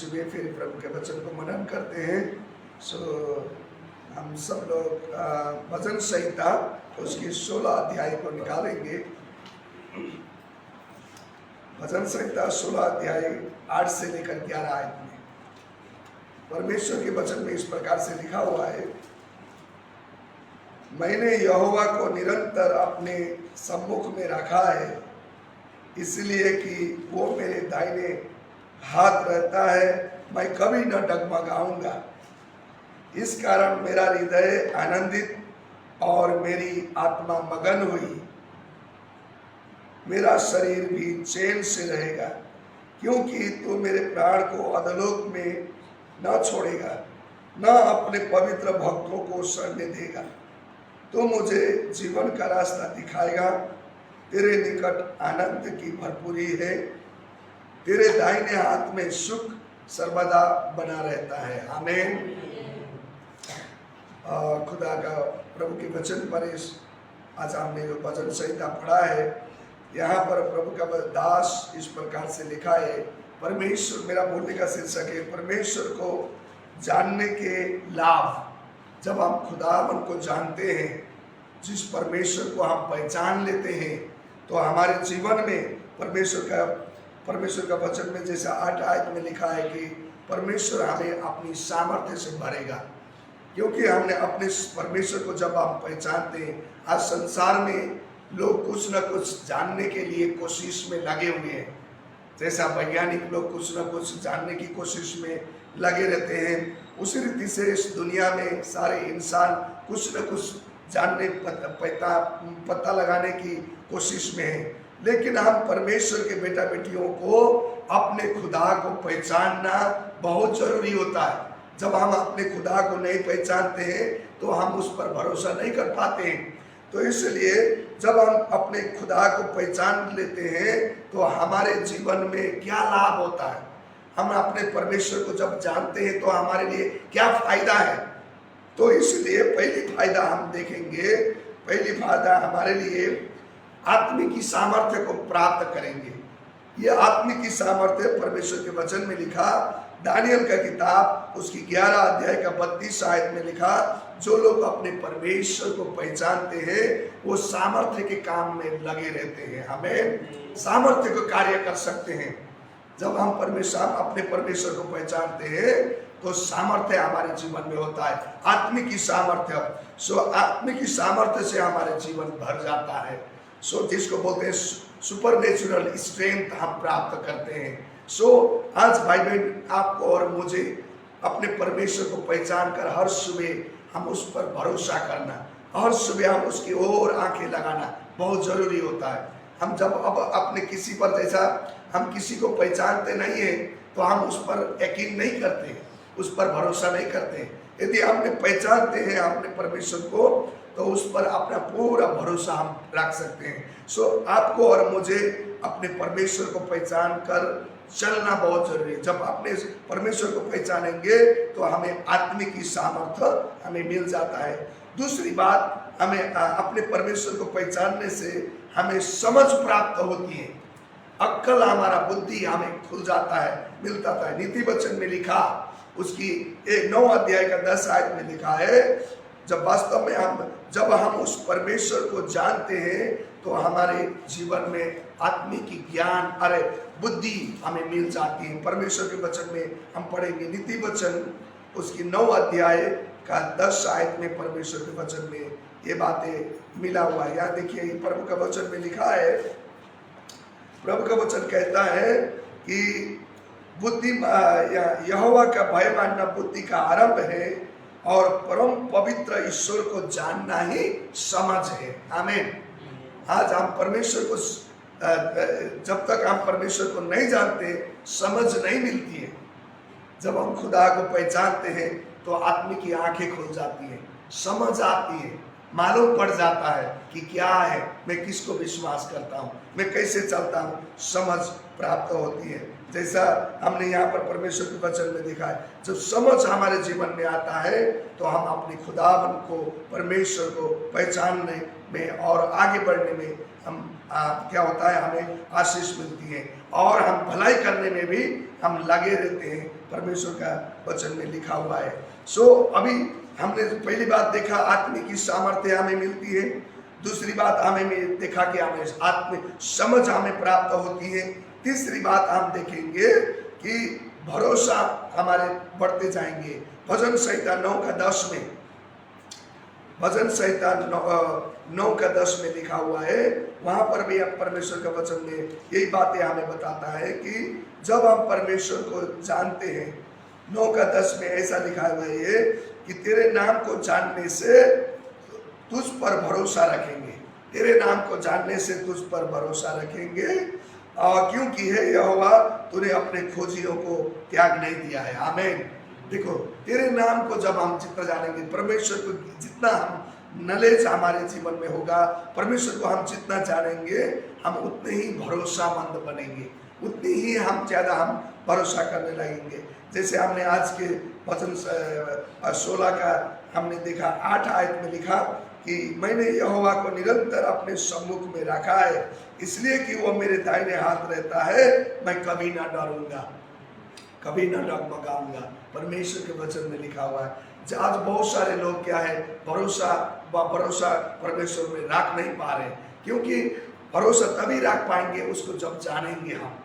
सुबह फिर प्रभु के वचन को मनन करते हैं। सो हम सब लोग भजन संहिता उसकी 16 अध्याय को निकालेंगे। भजन संहिता 16 अध्याय 8 से लेकर 11 आयत में परमेश्वर के वचन में इस प्रकार से लिखा हुआ है, मैंने यहोवा को निरंतर अपने सम्मुख में रखा है, इसलिए कि वो मेरे दाहिने हाथ रहता है, मैं कभी न डगमगाऊंगा। इस कारण मेरा हृदय आनंदित और मेरी आत्मा मगन हुई, मेरा शरीर भी चैन से रहेगा, क्योंकि तू मेरे प्राण को अधोलोक में न छोड़ेगा, न अपने पवित्र भक्तों को सड़ने देगा। तो मुझे जीवन का रास्ता दिखाएगा, तेरे निकट आनंद की भरपूरी है, तेरे दाहिने हाथ में सुख सर्वदा बना रहता है। आमीन। खुदा का प्रभु के वचन पर आज हमने जो भजन संहिता पढ़ा है, यहाँ पर प्रभु का दास इस प्रकार से लिखा है, परमेश्वर, मेरा बोलने का शीर्षक है परमेश्वर को जानने के लाभ। जब हम खुदावन को जानते हैं, जिस परमेश्वर को हम पहचान लेते हैं, तो हमारे जीवन में परमेश्वर का वचन में जैसा 8 आयत में लिखा है कि परमेश्वर हमें अपनी सामर्थ्य से भरेगा, क्योंकि हमने अपने परमेश्वर को जब हम पहचानते हैं। आज संसार में लोग कुछ न कुछ जानने के लिए कोशिश में लगे हुए हैं, जैसा वैज्ञानिक लोग कुछ न कुछ जानने की कोशिश में लगे रहते हैं, उसी रीति से इस दुनिया में सारे इंसान कुछ न कुछ जानने पता लगाने की कोशिश में है। लेकिन हम परमेश्वर के बेटा बेटियों को अपने खुदा को पहचानना बहुत जरूरी होता है। जब हम अपने खुदा को नहीं पहचानते हैं तो हम उस पर भरोसा नहीं कर पाते हैं। तो इसलिए जब हम अपने खुदा को पहचान लेते हैं तो हमारे जीवन में क्या लाभ होता है, हम अपने परमेश्वर को जब जानते हैं तो हमारे लिए क्या फायदा है। तो इसलिए पहली फायदा हम देखेंगे, पहली फायदा हमारे लिए आत्मिक सामर्थ्य को प्राप्त करेंगे। ये आत्मिक सामर्थ्य परमेश्वर के वचन में लिखा, दानियल का किताब उसकी 11 अध्याय का 32 आयत में लिखा, जो लोग अपने परमेश्वर को पहचानते हैं वो सामर्थ्य के काम में लगे रहते हैं। हमें सामर्थ्य को कार्य कर सकते हैं। जब हम अपने परमेश्वर को पहचानते हैं तो सामर्थ्य हमारे जीवन में होता है, आत्मिक सामर्थ्य। सो आत्मिक सामर्थ्य से हमारे जीवन भर जाता है। सो जिसको बोलते हैं सुपर नेचुरल स्ट्रेंथ हम प्राप्त करते हैं। सो आज भाई बहन, आपको और मुझे अपने परमेश्वर को पहचान कर हर सुबह हम उस पर भरोसा करना, हर सुबह हम उसकी ओर आंखें लगाना बहुत जरूरी होता है। हम जब अब अपने किसी पर, जैसा हम किसी को पहचानते नहीं है तो हम उस पर यकीन नहीं करते, उस पर भरोसा नहीं करते। यदि हमने पहचानते हैं अपने परमेश्वर को तो उस पर अपना पूरा भरोसा हम रख सकते हैं। सो आपको और मुझे अपने परमेश्वर को पहचान कर चलना बहुत जरूरी है। जब अपने परमेश्वर को पहचानेंगे तो हमें आत्मिक सामर्थ्य हमें मिल जाता है। दूसरी बात, हमें अपने परमेश्वर को पहचानने से हमें समझ प्राप्त होती है, अक्ल, हमारा बुद्धि हमें खुल जाता है, मिलता है। नीति वचन में लिखा, उसकी 9 अध्याय का 10 आयत में लिखा है, जब वास्तव में जब हम उस परमेश्वर को जानते हैं तो हमारे जीवन में आत्मिक ज्ञान, बुद्धि हमें मिल जाती है। परमेश्वर के वचन में हम पढ़ेंगे, नीति वचन उसकी 9 अध्याय का 10 आयत में परमेश्वर के वचन में ये बातें मिला हुआ है। यहाँ देखिए, प्रभु का वचन में लिखा है, प्रभु का वचन कहता है कि बुद्धि, यहोवा का भय मानना बुद्धि का आरंभ है और परम पवित्र ईश्वर को जानना ही समझ है। आमीन। आज हम परमेश्वर को, जब तक हम परमेश्वर को नहीं जानते, समझ नहीं मिलती है। जब हम खुदा को पहचानते हैं तो आत्मिक की आंखें खुल जाती हैं, समझ आती है, मालूम पड़ जाता है कि क्या है, मैं किसको विश्वास करता हूँ, मैं कैसे चलता हूँ, समझ प्राप्त होती है। जैसा हमने यहाँ पर परमेश्वर के वचन में देखा है, जब समझ हमारे जीवन में आता है तो हम अपने खुदावन को, परमेश्वर को पहचानने में और आगे बढ़ने में हम क्या होता है, हमें आशीष मिलती है और हम भलाई करने में भी हम लगे रहते हैं। परमेश्वर का वचन में लिखा हुआ है। अभी हमने पहली बात देखा आत्मिक की सामर्थ्य हमें मिलती है। दूसरी बात हमें देखा कि हमें आत्मिक समझ हमें प्राप्त होती है। तीसरी बात हम देखेंगे कि भरोसा हमारे बढ़ते जाएंगे। भजन संहिता 9:10 में, भजन संहिता 9:10 में लिखा हुआ है, वहां पर भी अब परमेश्वर का वचन में यही बातें हमें बताता है कि जब हम परमेश्वर को जानते हैं, 9:10 में ऐसा लिखा हुआ है कि तेरे नाम को जानने से तुझ पर भरोसा रखेंगे, तेरे नाम को जानने से तुझ पर भरोसा रखेंगे, क्योंकि है यहोवा तूने अपने खोजियों को त्याग नहीं दिया है। आमीन। देखो, तेरे नाम को जब हम जितना जानेंगे, परमेश्वर को जितना हम नॉलेज हमारे जीवन में होगा, परमेश्वर को हम जितना जानेंगे, हम उतने ही भरोसामंद बनेंगे, उतनी ही हम ज़्यादा हम भरोसा करने लगेंगे। जैसे हमने आज के वचन 16 का हमने देखा, 8 आयत में लिखा कि मैंने यहोवा को निरंतर अपने सम्मुख में रखा है, इसलिए कि वो मेरे दाहिने हाथ रहता है, मैं कभी ना डरूंगा, कभी ना डगमगाऊंगा। परमेश्वर के वचन में लिखा हुआ है। आज बहुत सारे लोग क्या है, भरोसा परमेश्वर में रख नहीं पा रहे, क्योंकि भरोसा तभी रख पाएंगे उसको जब जानेंगे हम,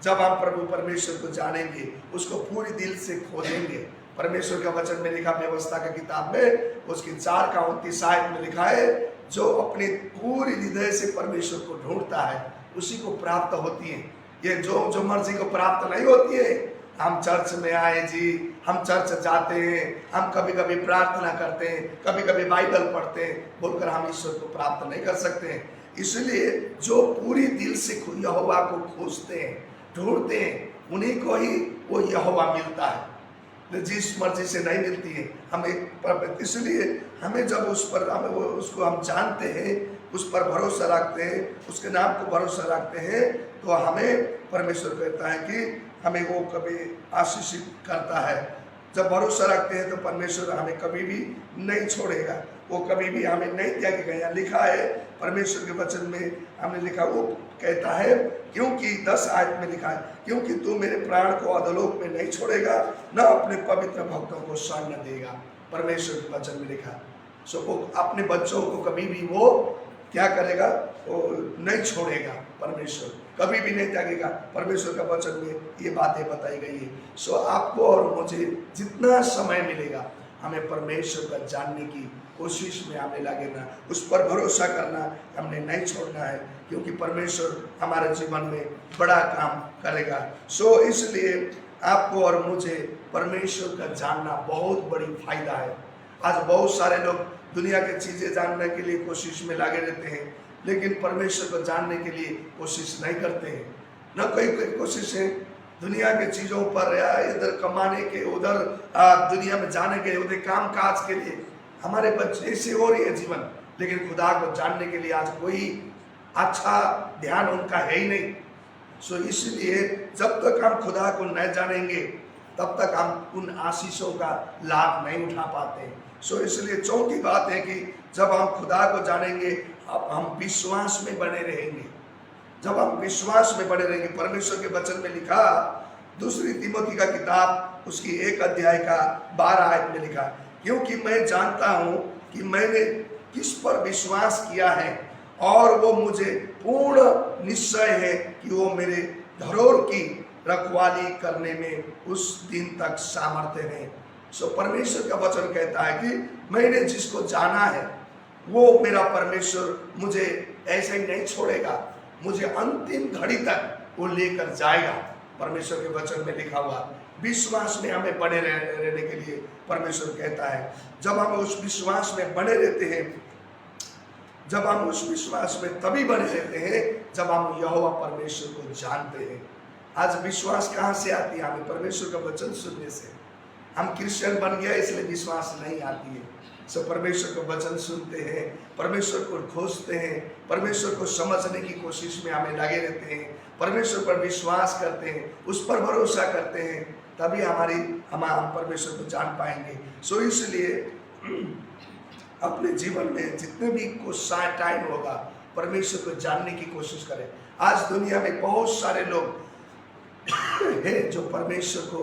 जब हम प्रभु परमेश्वर को जानेंगे, उसको पूरी दिल से खोजेंगे। परमेश्वर का वचन में लिखा, व्यवस्था का किताब में उसकी 4:29 आयत में लिखा है, जो अपने पूरी हृदय से परमेश्वर को ढूंढता है उसी को प्राप्त होती है। ये जो मर्जी को प्राप्त नहीं होती है। हम चर्च में आए जी, हम चर्च जाते हैं, हम कभी कभी प्रार्थना करते हैं, कभी कभी बाइबल पढ़ते हैं, बोलकर हम ईश्वर को प्राप्त नहीं कर सकते हैं। इसलिए जो पूरी दिल से यहोवा को खोजते हैं, ढूंढते हैं, उन्हीं को ही वो यहोवा मिलता है, जिस मर्जी से नहीं मिलती है हमें। इसलिए हमें जब उस पर उसको हम जानते हैं, उस पर भरोसा रखते हैं, उसके नाम को भरोसा रखते हैं, तो हमें परमेश्वर कहता है कि हमें वो कभी आशीषित करता है। जब भरोसा रखते हैं तो परमेश्वर हमें कभी भी नहीं छोड़ेगा, वो कभी भी हमें नहीं त्यागेगा। यहाँ लिखा है परमेश्वर के वचन में, हमने लिखा, वो कहता है, क्योंकि 10 आयत में लिखा है, क्योंकि तू मेरे प्राण को अधोलोक में नहीं छोड़ेगा, न अपने पवित्र भक्तों को शरण न देगा। परमेश्वर के वचन में लिखा। वो अपने बच्चों को कभी भी वो क्या करेगा, वो नहीं छोड़ेगा, परमेश्वर कभी भी नहीं त्यागेगा। परमेश्वर का वचन में ये बातें बताई गई है। आपको और मुझे जितना समय मिलेगा, हमें परमेश्वर का जानने की कोशिश में हमें लगेगा, उस पर भरोसा करना हमने नहीं छोड़ना है, क्योंकि परमेश्वर हमारे जीवन में बड़ा काम करेगा। इसलिए आपको और मुझे परमेश्वर का जानना बहुत बड़ी फायदा है। आज बहुत सारे लोग दुनिया की चीज़ें जानने के लिए कोशिश में लगे रहते हैं, लेकिन परमेश्वर को जानने के लिए कोशिश नहीं करते हैं। न कोई कोशिश है दुनिया के चीज़ों पर, या इधर कमाने के, उधर दुनिया में जाने के, उधर काम काज के लिए हमारे बच्चे ऐसे हो रही है जीवन, लेकिन खुदा को जानने के लिए आज कोई अच्छा ध्यान उनका है ही नहीं। इसलिए जब तक हम खुदा को नहीं जानेंगे, तब तक हम उन आशीषों का लाभ नहीं उठा पाते। इसलिए चौथी बात है कि जब हम खुदा को जानेंगे, अब हम विश्वास में बने रहेंगे। जब हम विश्वास में बने रहेंगे, परमेश्वर के वचन में लिखा, 2 तीमुथी का किताब उसकी 1 अध्याय का 12 आयत में लिखा, क्योंकि मैं जानता हूँ कि मैंने किस पर विश्वास किया है, और वो मुझे पूर्ण निश्चय है कि वो मेरे धरोहर की रखवाली करने में उस दिन तक सामर्थ्य है। परमेश्वर का वचन कहता है कि मैंने जिसको जाना है, वो मेरा परमेश्वर मुझे ऐसे ही नहीं छोड़ेगा, मुझे अंतिम घड़ी तक वो लेकर जाएगा। परमेश्वर के वचन में लिखा हुआ विश्वास में हमें बने रहने के लिए परमेश्वर कहता है। जब हम उस विश्वास में बने रहते हैं, जब हम उस विश्वास में तभी बने रहते हैं जब हम यहोवा परमेश्वर को जानते हैं। आज विश्वास कहाँ से आती है? हमें परमेश्वर का वचन सुनने से। हम क्रिश्चियन बन गया इसलिए विश्वास नहीं आती है। परमेश्वर का वचन सुनते हैं, परमेश्वर को खोजते हैं, परमेश्वर को समझने की कोशिश में हमें लगे रहते हैं, परमेश्वर पर विश्वास करते हैं, उस पर भरोसा करते हैं, तभी हम परमेश्वर को जान पाएंगे। इसलिए अपने जीवन में जितने भी कुछ टाइम होगा, परमेश्वर को जानने की कोशिश करें। आज दुनिया में बहुत सारे लोग हैं जो परमेश्वर को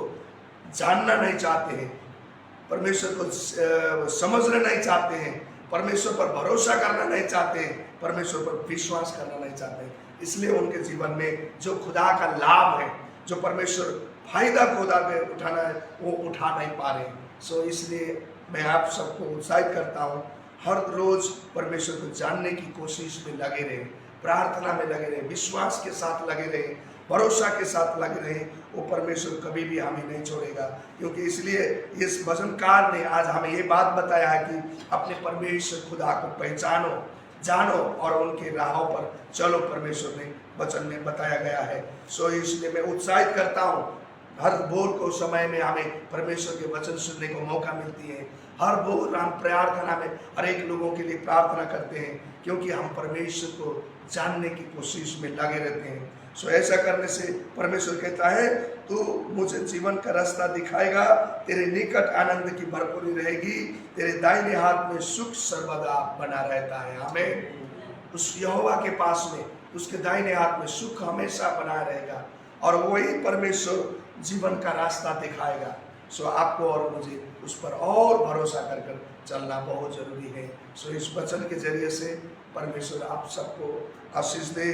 जानना नहीं चाहते हैं, परमेश्वर को समझना नहीं चाहते हैं, परमेश्वर पर भरोसा करना नहीं चाहते हैं, परमेश्वर पर विश्वास करना नहीं चाहते हैं। इसलिए उनके जीवन में जो खुदा का लाभ है, जो परमेश्वर फायदा खुदा पे उठाना है, वो उठा नहीं पा रहे। सो इसलिए मैं आप सबको उत्साहित करता हूँ, हर रोज परमेश्वर को जानने की कोशिश में लगे रहे, प्रार्थना में लगे रहे, विश्वास के साथ लगे रहे, भरोसा के साथ लगे रहे। वो परमेश्वर कभी भी हमें नहीं छोड़ेगा, क्योंकि इसलिए इस भजनकार ने आज हमें ये बात बताया है कि अपने परमेश्वर खुदा को पहचानो, जानो और उनके राहों पर चलो, परमेश्वर ने वचन में बताया गया है। सो इसलिए मैं उत्साहित करता हूँ, हर भोर को समय में हमें परमेश्वर के वचन सुनने को मौका मिलती है। हर भोर हम प्रार्थना में हर एक लोगों के लिए प्रार्थना करते हैं, क्योंकि हम परमेश्वर को जानने की कोशिश में लगे रहते हैं। सो ऐसा करने से परमेश्वर कहता है, तू मुझे जीवन का रास्ता दिखाएगा, तेरे निकट आनंद की भरपूरी रहेगी, तेरे दाहिने हाथ में सुख सर्वदा बना रहता है। हमें उस यहोवा के पास में, उसके दाहिने हाथ में सुख हमेशा बना रहेगा, और वही परमेश्वर जीवन का रास्ता दिखाएगा। सो आपको और मुझे उस पर और भरोसा कर चलना बहुत जरूरी है। सो इस वचन के जरिए से परमेश्वर आप सबको आशीष दे।